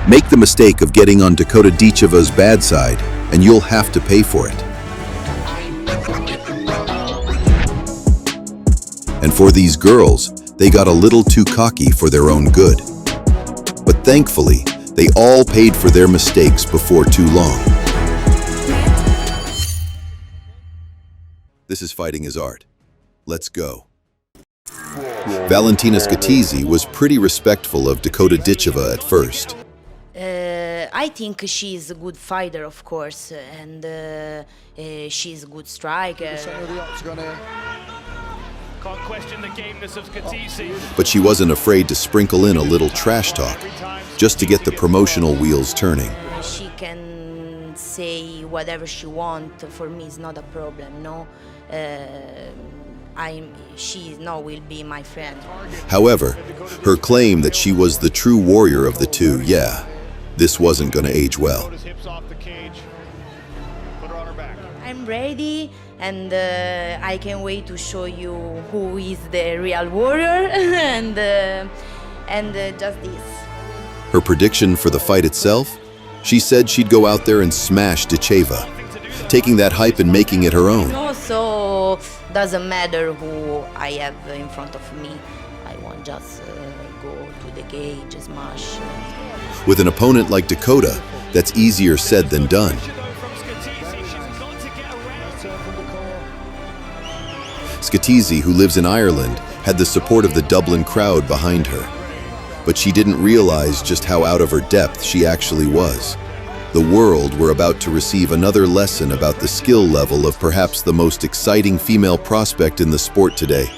Make the mistake of getting on Dakota Ditcheva's bad side, and you'll have to pay for it. And for these girls, they got a little too cocky for their own good. But thankfully, they all paid for their mistakes before too long. This is fighting as art. Let's go. Valentina Scatizzi was pretty respectful of Dakota Ditcheva at first. I think she's a good fighter, of course, and she's a good striker. Can't question the gameness of Scatizzi. But she wasn't afraid to sprinkle in a little trash talk, just to get the promotional wheels turning. She can say whatever she wants. For me, it's not a problem, no? She now will be my friend. However, her claim that she was the true warrior of the two, this wasn't gonna age well. I'm ready, and I can't wait to show you who is the real warrior, and just this. Her prediction for the fight itself? She said she'd go out there and smash Ditcheva, taking that hype and making it her own. So doesn't matter who I have in front of me. I want just go to the cage, smash. With an opponent like Dakota, that's easier said than done. Scatizzi, who lives in Ireland, had the support of the Dublin crowd behind her. But she didn't realize just how out of her depth she actually was. The world were about to receive another lesson about the skill level of perhaps the most exciting female prospect in the sport today.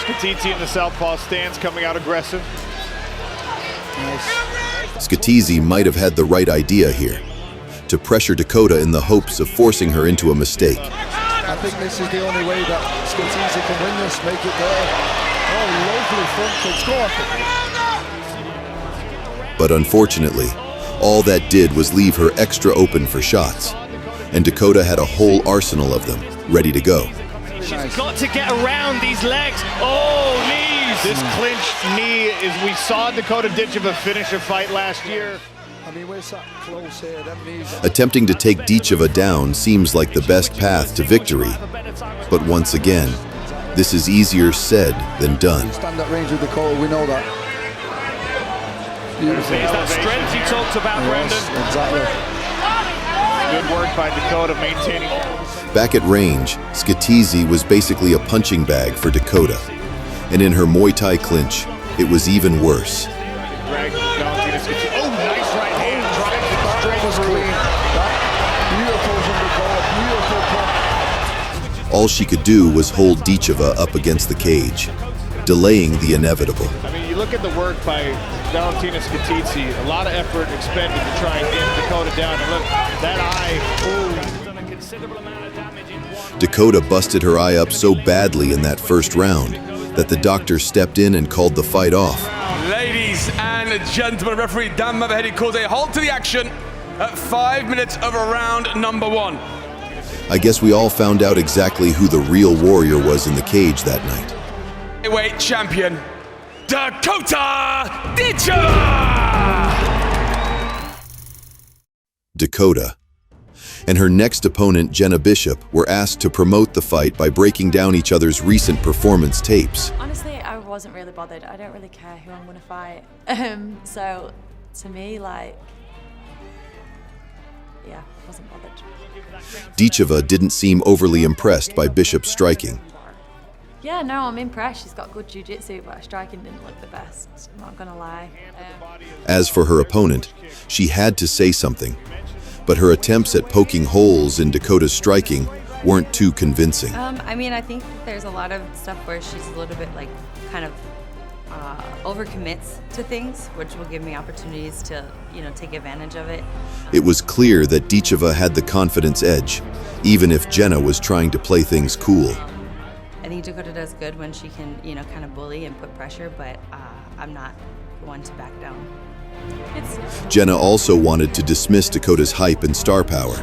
Scatizzi in the southpaw stance, coming out aggressive. Scatizzi might have had the right idea here, to pressure Dakota in the hopes of forcing her into a mistake. I think this is the only way that Scatizzi can win this, make it there. Oh, lovely front kicks, go on. But unfortunately, all that did was leave her extra open for shots, and Dakota had a whole arsenal of them, ready to go. She's got to get around these legs. Oh, knees! This clinched knee is we saw Dakota Ditcheva finish a fight last year. I mean, we're sat close here, them knees. Attempting to take Ditcheva down seems like the best path to victory, but once again, this is easier said than done. Stand at range with Dakota, we know that. There's that strength he talked about, Brendan. Exactly. Good work by Dakota maintaining. Back at range, Scatizzi was basically a punching bag for Dakota, and in her Muay Thai clinch, it was even worse. Oh, nice right hand, trying to Was clean. Beautiful from Dakota, beautiful punch. All she could do was hold Ditcheva up against the cage, delaying the inevitable. I mean, you look at the work by Valentina Scatizzi, a lot of effort expended to try and get Dakota down. And look, that eye, he's done a considerable amount of damage in one. Dakota busted her eye up so badly in that first round that the doctor stepped in and called the fight off. Ladies and gentlemen, referee Dan Mavahedi calls a halt to the action at 5 minutes of round number 1. I guess we all found out exactly who the real warrior was in the cage that night. Heavyweight champion, Dakota Ditcheva! Dakota and her next opponent, Jenna Bishop, were asked to promote the fight by breaking down each other's recent performance tapes. Honestly, I wasn't really bothered. I don't really care who I'm going to fight. So, to me, like, yeah, wasn't bothered. Ditcheva didn't seem overly impressed by Bishop's striking. Yeah, no, I'm impressed. She's got good jiu-jitsu, but her striking didn't look the best. I'm not going to lie. As for her opponent, she had to say something, but her attempts at poking holes in Dakota's striking weren't too convincing. I mean, I think that there's a lot of stuff where she's a little bit like kind of overcommits to things, which will give me opportunities to, take advantage of it. It was clear that Ditcheva had the confidence edge, even if Jenna was trying to play things cool. I think Dakota does good when she can, kind of bully and put pressure, but I'm not one to back down. Jenna also wanted to dismiss Dakota's hype and star power,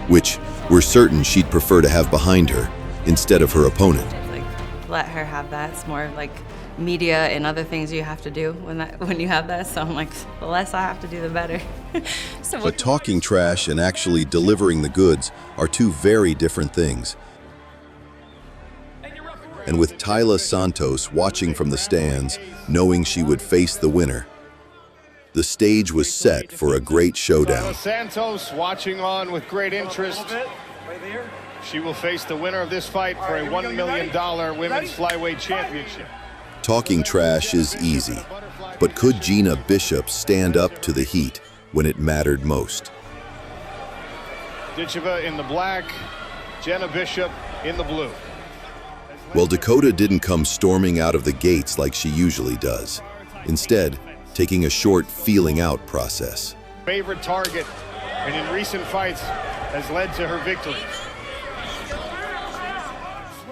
which we're certain she'd prefer to have behind her instead of her opponent. let her have that. It's more like media and other things you have to do when you have that. So I'm like, the less I have to do, the better. But talking trash and actually delivering the goods are two very different things. And with Taila Santos watching from the stands, knowing she would face the winner, the stage was set for a great showdown. Santos watching on with great interest. She will face the winner of this fight for a $1 million women's flyweight championship. Talking trash is easy, but could Gina Bishop stand up to the heat when it mattered most? Ditcheva in the black, Jenna Bishop in the blue. Well, Dakota didn't come storming out of the gates like she usually does. Instead, taking a short feeling out process. Favorite target, and in recent fights has led to her victory.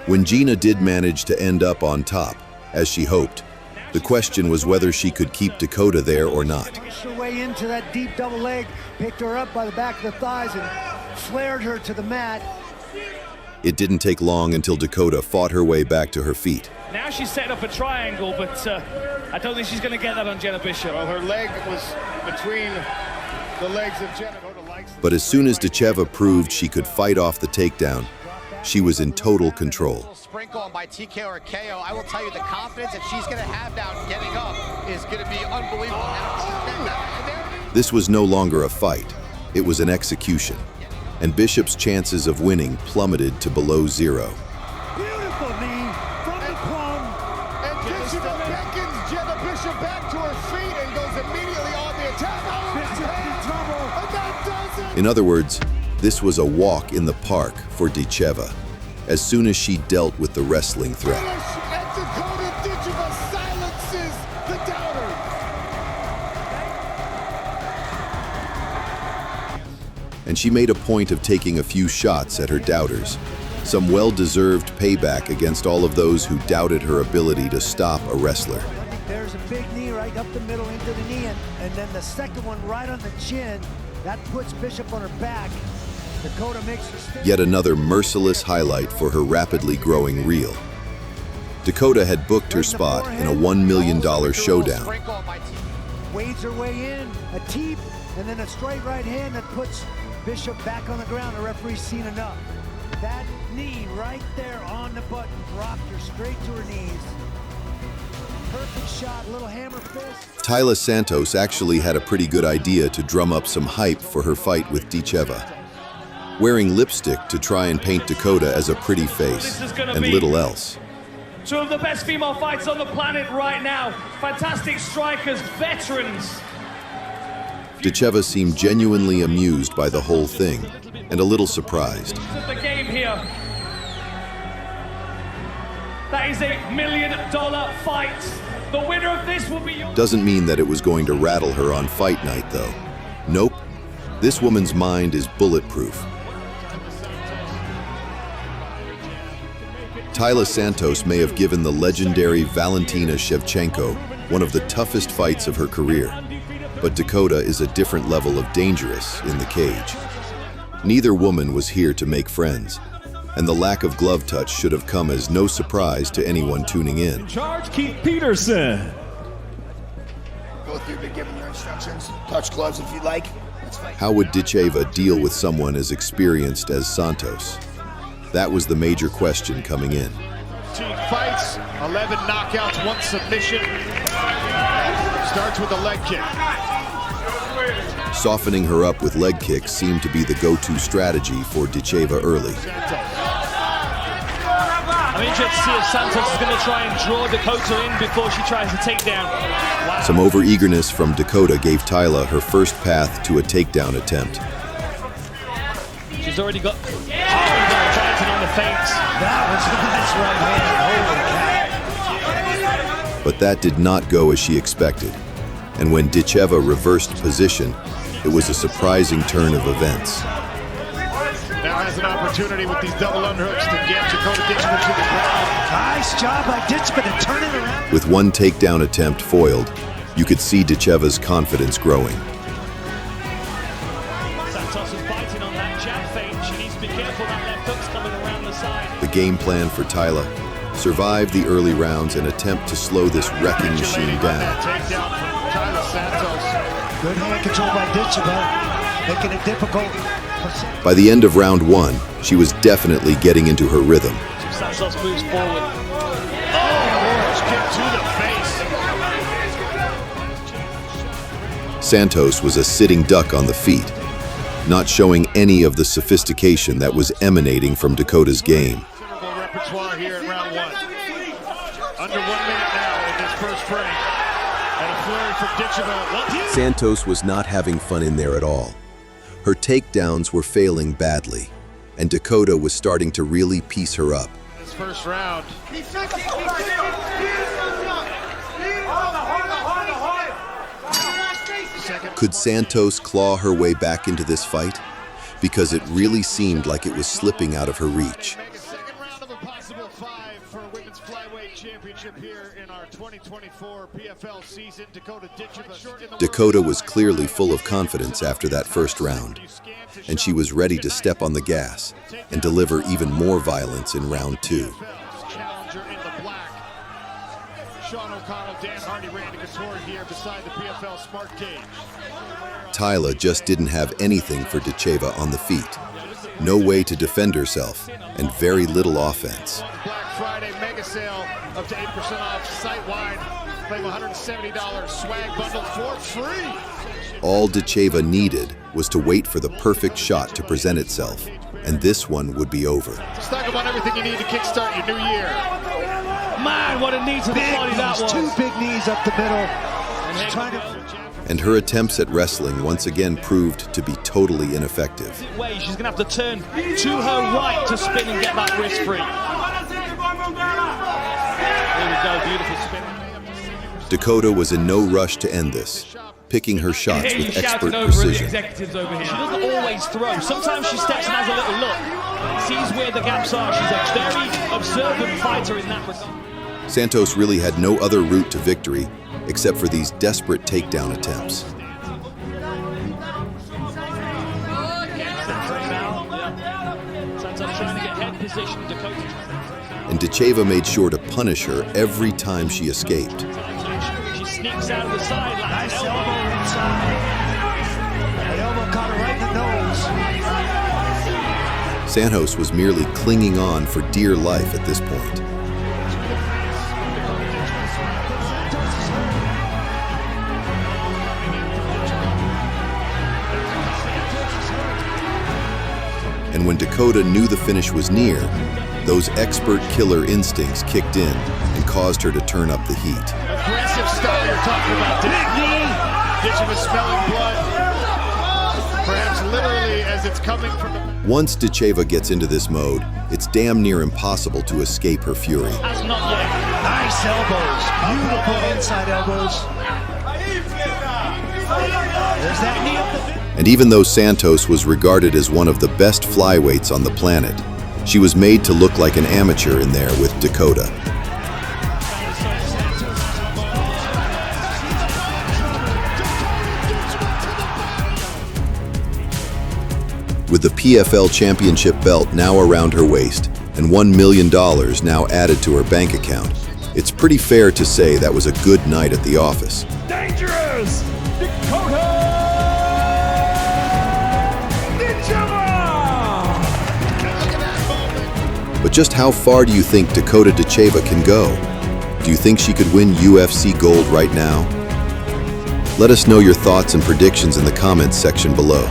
When Gina did manage to end up on top, as she hoped, the question was whether she could keep Dakota there or not. Pushed her way into that deep double leg, picked her up by the back of the thighs and flared her to the mat. It didn't take long until Dakota fought her way back to her feet. Now she's setting up a triangle, but I don't think she's going to get that on Jenna Bishop. Well, her leg was between the legs of Jenna. But as soon as Ditcheva proved she could fight off the takedown, she was in total control. Sprinkle by TKO or KO, I will tell you the confidence that she's going to have now getting up is going to be unbelievable. This was no longer a fight, it was an execution. And Bishop's chances of winning plummeted to below zero. Beautiful knee from the plum. And Ditcheva beckons Jenna Bishop back to her feet and goes immediately on the attack. Bishop in trouble. And that does it. In other words, this was a walk in the park for Ditcheva, as soon as she dealt with the wrestling threat. And Dakota Ditcheva silences the doubter. And she made a point of taking a few shots at her doubters, some well-deserved payback against all of those who doubted her ability to stop a wrestler. There's a big knee right up the middle into the knee, and then the second one right on the chin. That puts Bishop on her back. Dakota makes her stand. Yet another merciless highlight for her rapidly growing reel. Dakota had booked her spot in a $1 million showdown. Wades her way in, a teep, and then a straight right hand that puts Bishop back on the ground. The referee's seen enough. That knee right there on the button dropped her straight to her knees. Perfect shot, little hammer fist. Taila Santos actually had a pretty good idea to drum up some hype for her fight with Ditcheva, wearing lipstick to try and paint Dakota as a pretty face, and little else. Two of the best female fighters on the planet right now. Fantastic strikers, veterans. Ditcheva seemed genuinely amused by the whole thing, and a little surprised. The game here. That is $1 million fight. The winner of this will be your... Doesn't mean that it was going to rattle her on fight night, though. Nope. This woman's mind is bulletproof. Taila Santos may have given the legendary Valentina Shevchenko one of the toughest fights of her career, but Dakota is a different level of dangerous in the cage. Neither woman was here to make friends, and the lack of glove touch should have come as no surprise to anyone tuning in. In charge, Keith Peterson. Both of you have been given your instructions. Touch gloves if you like. How would Ditcheva deal with someone as experienced as Santos? That was the major question coming in. 2 fights, 11 knockouts, 1 submission. Starts with a leg kick. Softening her up with leg kicks seemed to be the go-to strategy for Ditcheva early. I'm interested to see if Santos is going to try and draw Dakota in before she tries to take down. Wow. Some over-eagerness from Dakota gave Taila her first path to a takedown attempt. She's already got Triton on the feints. That was a nice right hand. But that did not go as she expected. And when Ditcheva reversed position, it was a surprising turn of events. Now has an opportunity with these double underhooks to get Dakota Ditcheva to the ground. Nice job by Ditcheva to turn it around. With one takedown attempt foiled, you could see Ditcheva's confidence growing. Santos is biting on that jab feint. She needs to be careful that left hook's coming around the side. The game plan for Taila survive the early rounds and attempt to slow this wrecking machine down. Good hand control by Ditcheva, making it difficult. By the end of round 1, she was definitely getting into her rhythm. Santos moves forward. Oh, kick to the face. Santos was a sitting duck on the feet, not showing any of the sophistication that was emanating from Dakota's game. Repertoire here in round 1. Under 1 minute now in this first frame. And a flurry from Ditcheva. Santos was not having fun in there at all. Her takedowns were failing badly, and Dakota was starting to really piece her up. This first round. Could Santos claw her way back into this fight? Because it really seemed like it was slipping out of her reach. Second round of a possible 5 for a women's flyweight championship here in our 2024 PFL season. Dakota was clearly full of confidence after that first round, and she was ready to step on the gas and deliver even more violence in round 2. Challenger in the black. Sean O'Connell, Dan Hardy, Randy Couture here beside the PFL Smart Cage. Tyla just didn't have anything for Ditcheva on the feet. No way to defend herself, and very little offense. Black Friday mega sale, up to 8% off site-wide. Claim $170 swag bundle for free. All Ditcheva needed was to wait for the perfect shot to present itself, and this one would be over. Just talk about everything you need to kickstart your new year. Man, what a knee to the body that was. 2 big knees up the middle. And her attempts at wrestling once again proved to be totally ineffective. She's going to have to turn to her right to spin and get that wrist free. There we go, beautiful spin. Dakota was in no rush to end this, picking her shots with expert precision. She doesn't always throw. Sometimes she steps and has a little look, sees where the gaps are. She's a very observant fighter in that regard. Santos really had no other route to victory except for these desperate takedown attempts. And Ditcheva made sure to punish her every time she escaped. She sneaks out of the side. Nice elbow inside. That elbow caught her right in the nose. Santos was merely clinging on for dear life at this point. And when Dakota knew the finish was near, those expert killer instincts kicked in and caused her to turn up the heat. Aggressive style you're talking about. Ditcheva smelling blood. Perhaps literally as it's coming from the... Once Ditcheva gets into this mode, it's damn near impossible to escape her fury. As not yet. Nice elbows. Beautiful inside elbows. There's that knee up the... And even though Santos was regarded as one of the best flyweights on the planet, she was made to look like an amateur in there with Dakota. With the PFL Championship belt now around her waist and $1 million now added to her bank account, it's pretty fair to say that was a good night at the office. Dangerous! Dakota! But just how far do you think Dakota Ditcheva can go? Do you think she could win UFC gold right now? Let us know your thoughts and predictions in the comments section below.